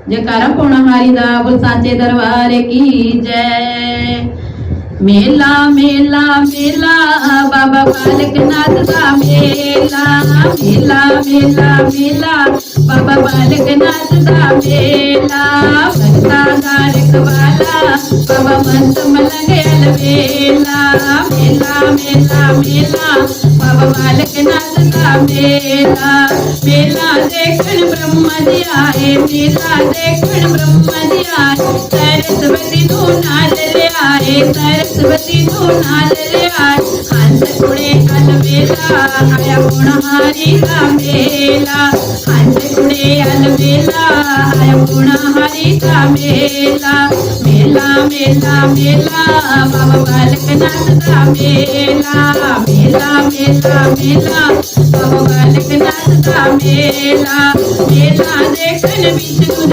जयकारा पौना हारी दा बोल सांचे दरबार की जय। मेला मेला मेला बाबा बालकनाथ दा मेला, मेला मेला मेला बाबा बालकनाथ दा मेला। भक्ता दा रखवाला बाबा मंत मलंग अलवेला, मेला मेला मेला बाबा बालकनाथ दा मेला। मेला देखण ब्रह्मा जी आए, मेला देखण ब्रह्मा जी आए, सरस्वती नू नाल लियाए, सरस्वती नू नाल लियाए। हंस कुड़े अलवेला आया पुणहारी दा मेला, हंस कुड़े अलवेला आया पुणहारी दा मेला। मेला मेला मेला बाबा बालकनाथ दा मेला, मेला मेला मेला बाबा बालकनाथ दा मेला। मेला देखण विष्णु